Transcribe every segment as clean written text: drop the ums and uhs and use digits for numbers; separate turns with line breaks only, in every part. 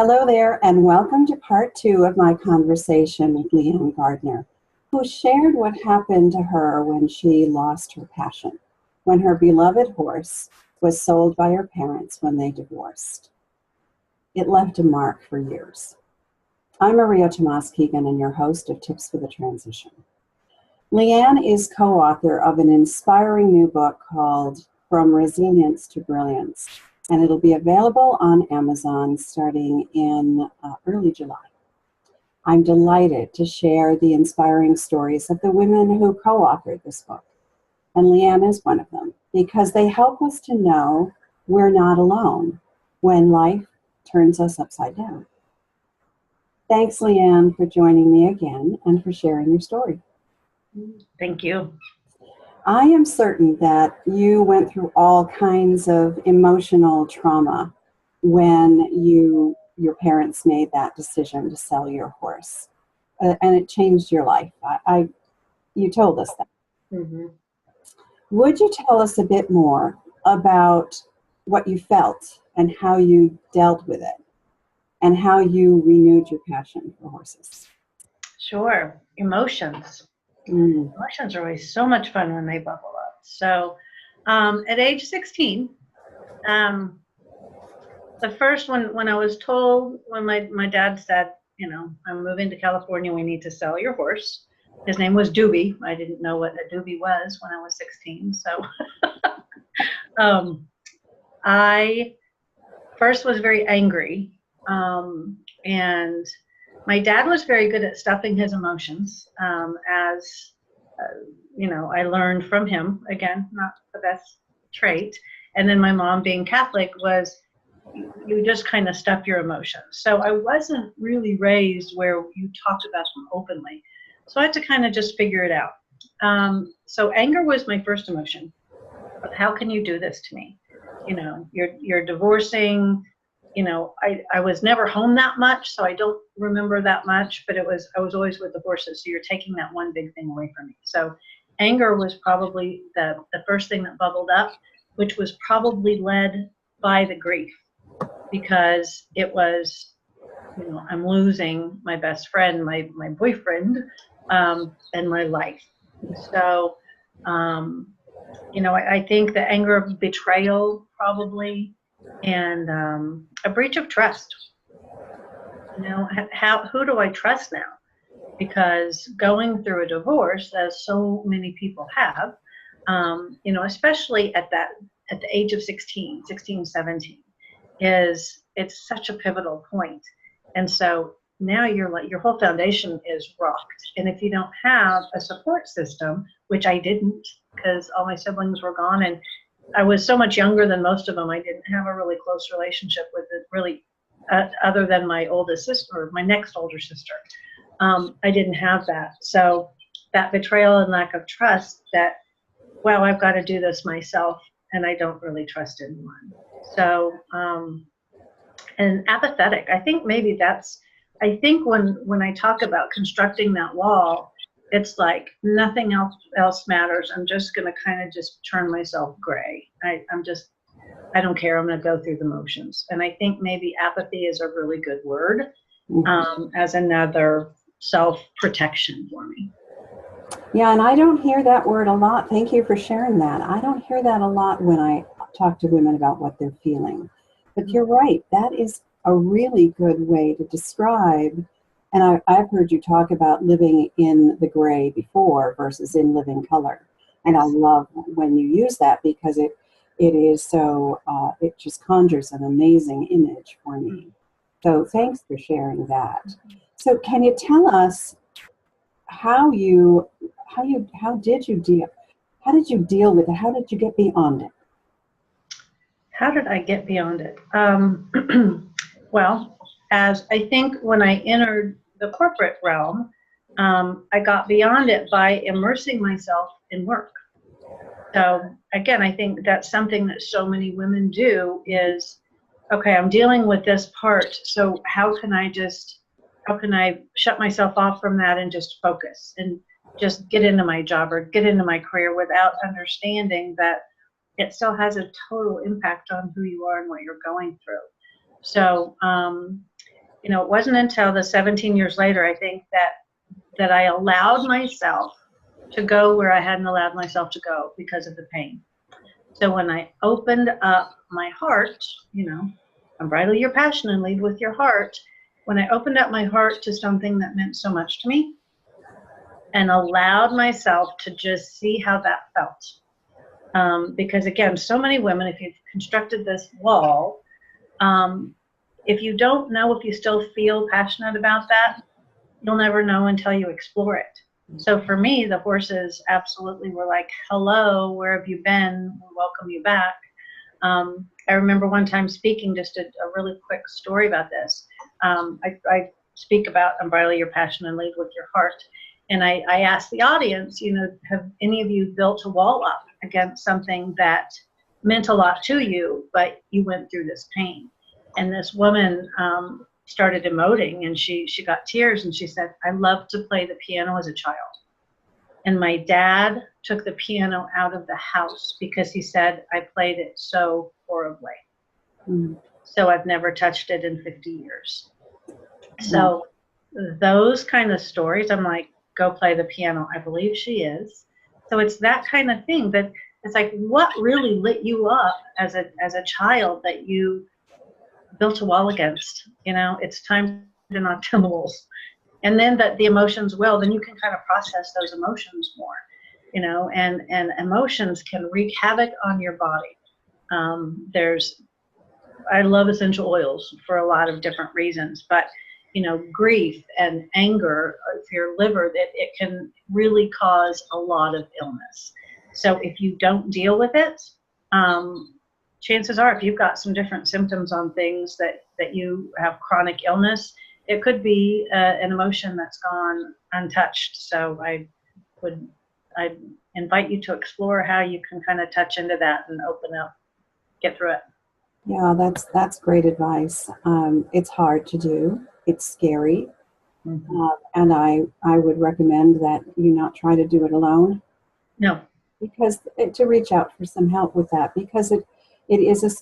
Hello there, and welcome to part 2 of my conversation with Leeanne Gardner, who shared what happened to her when she lost her passion, when her beloved horse was sold by her parents when they divorced. It left a mark for years. I'm Maria Tomás-Keegan and your host of Tips for the Transition. Leeanne is co-author of an inspiring new book called From Resilience to Brilliance, and it'll be available on Amazon starting in early July. I'm delighted to share the inspiring stories of the women who co-authored this book, and Leeanne is one of them, because they help us to know we're not alone when life turns us upside down. Thanks, Leeanne, for joining me again and for sharing your story.
Thank you.
I am certain that you went through all kinds of emotional trauma when your parents made that decision to sell your horse, and it changed your life. You told us that.
Mm-hmm.
Would you tell us a bit more about what you felt and how you dealt with it and how you renewed your passion for horses?
Sure. Emotions. Emotions are always so much fun when they bubble up. So at age 16, the first one, when I was told, when my dad said, I'm moving to California, we need to sell your horse. His name was Doobie. I didn't know what a Doobie was when I was 16. So I first was very angry. And my dad was very good at stuffing his emotions, I learned from him. Again, not the best trait. And then my mom, being Catholic, was you just kind of stuff your emotions. So I wasn't really raised where you talked about them openly. So I had to kind of just figure it out. So anger was my first emotion. How can you do this to me? You're divorcing. I was never home that much, so I don't remember that much, but I was always with the horses, so you're taking that one big thing away from me. So anger was probably the first thing that bubbled up, which was probably led by the grief, because it was, I'm losing my best friend, my boyfriend, and my life. So, I think the anger of betrayal probably, and a breach of trust. Who do I trust now? Because going through a divorce, as so many people have, especially at the age of 16, 17, it's such a pivotal point. And so now your whole foundation is rocked. And if you don't have a support system, which I didn't, because all my siblings were gone, and I was so much younger than most of them, I didn't have a really close relationship with it, really, other than my oldest sister, or my next older sister. I didn't have that. So that betrayal and lack of trust that, wow, I've got to do this myself, and I don't really trust anyone. So, and apathetic. I think maybe when I talk about constructing that wall, it's like nothing else matters. I'm just going to kind of just turn myself gray. I don't care. I'm going to go through the motions. And I think maybe apathy is a really good word, as another self-protection for me.
Yeah, and I don't hear that word a lot. Thank you for sharing that. I don't hear that a lot when I talk to women about what they're feeling. But you're right. That is a really good way to describe. And I've heard you talk about living in the gray before versus in living color. And I love when you use that, because it is so, it just conjures an amazing image for me. So thanks for sharing that. So can you tell us how did you deal with it? How did you get beyond it?
How did I get beyond it? Well, as I think when I entered the corporate realm, I got beyond it by immersing myself in work. So again, I think that's something that so many women do is, okay, I'm dealing with this part, so how can I shut myself off from that and just focus and just get into my job or get into my career without understanding that it still has a total impact on who you are and what you're going through. So you know, it wasn't until the 17 years later, I think, that I allowed myself to go where I hadn't allowed myself to go because of the pain. So when I opened up my heart, you know, unbridle your passion and lead with your heart. When I opened up my heart to something that meant so much to me and allowed myself to just see how that felt. Because again, so many women, if you've constructed this wall, if you don't know if you still feel passionate about that, you'll never know until you explore it. So for me, the horses absolutely were like, hello, where have you been? We welcome you back. I remember one time speaking, just a really quick story about this. I speak about unbridle your passion and lead with your heart. And I asked the audience, you know, have any of you built a wall up against something that meant a lot to you, but you went through this pain? And this woman started emoting, and she got tears, and she said, I loved to play the piano as a child. And my dad took the piano out of the house because he said I played it so horribly. So I've never touched it in 50 years. So those kind of stories, I'm like, go play the piano. I believe she is. So it's that kind of thing that it's like, what really lit you up as a child that you built a wall against? You know, it's time to knock down the walls. And then that the emotions will, then you can kind of process those emotions more, you know, and emotions can wreak havoc on your body. I love essential oils for a lot of different reasons, but, you know, grief and anger for your liver, it can really cause a lot of illness. So if you don't deal with it, chances are, if you've got some different symptoms on things that you have chronic illness, it could be an emotion that's gone untouched. So I'd invite you to explore how you can kind of touch into that and open up, get through it.
Yeah, that's great advice. It's hard to do. It's scary. And I would recommend that you not try to do it alone.
No.
Because to reach out for some help with that, because it is it's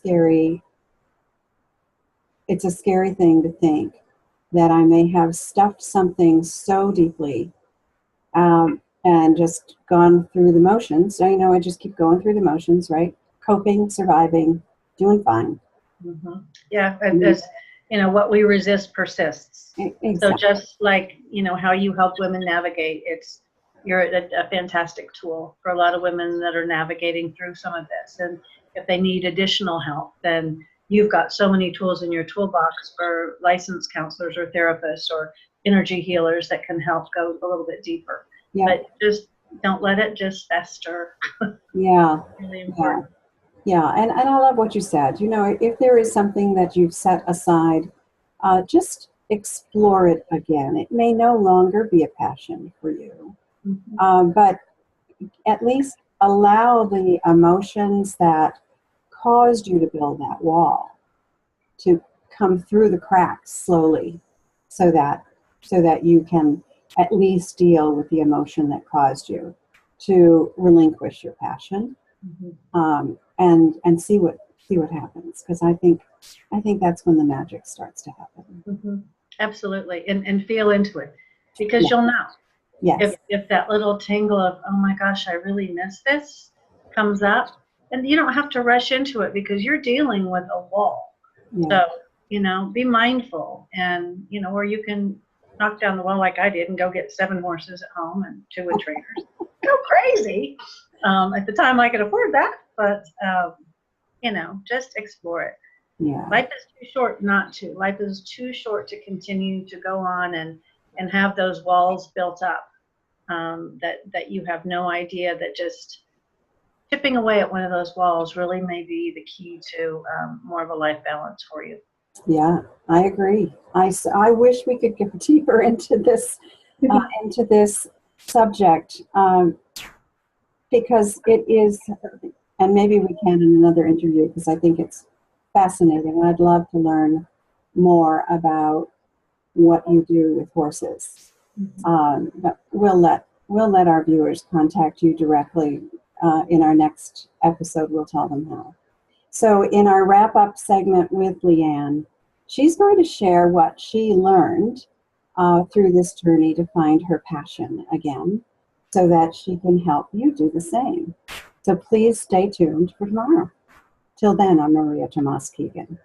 a scary thing to think that I may have stuffed something so deeply and just gone through the motions. So, you know, I just keep going through the motions, right? Coping, surviving, doing fine.
Yeah, as you know, what we resist persists. Exactly. So just like, you know, how you help women navigate, you're a fantastic tool for a lot of women that are navigating through some of this. And if they need additional help, then you've got so many tools in your toolbox for licensed counselors or therapists or energy healers that can help go a little bit deeper. Yeah. But just don't let it just fester.
Yeah.
Really important.
Yeah, and I love what you said. You know, if there is something that you've set aside, just explore it again. It may no longer be a passion for you, but at least allow the emotions that caused you to build that wall to come through the cracks slowly, so that you can at least deal with the emotion that caused you to relinquish your passion. And see what happens, because I think that's when the magic starts to happen.
Absolutely, and feel into it, because you'll know. Yes. If that little tingle of, oh my gosh, I really miss this, comes up, and you don't have to rush into it because you're dealing with a wall. Yeah. So, you know, be mindful, and, you know, or you can knock down the wall like I did and go get 7 horses at home and 2 with trainers. Go crazy. At the time I could afford that, but, you know, just explore it. Yeah. Life is too short not to. Life is too short to continue to go on and have those walls built up that you have no idea, that just chipping away at one of those walls really may be the key to more of a life balance for you. Yeah, I agree. I wish we could go deeper into this subject, because it is, and maybe we can in another interview, because I think it's fascinating. I'd love to learn more about what you do with horses. But we'll let our viewers contact you directly in our next episode. We'll tell them how. So in our wrap-up segment with Leeanne,
She's going to share what she learned through this journey to find her passion again, so that she can help you do the same. So please stay tuned for tomorrow. Till then, I'm Maria Tomás-Keegan.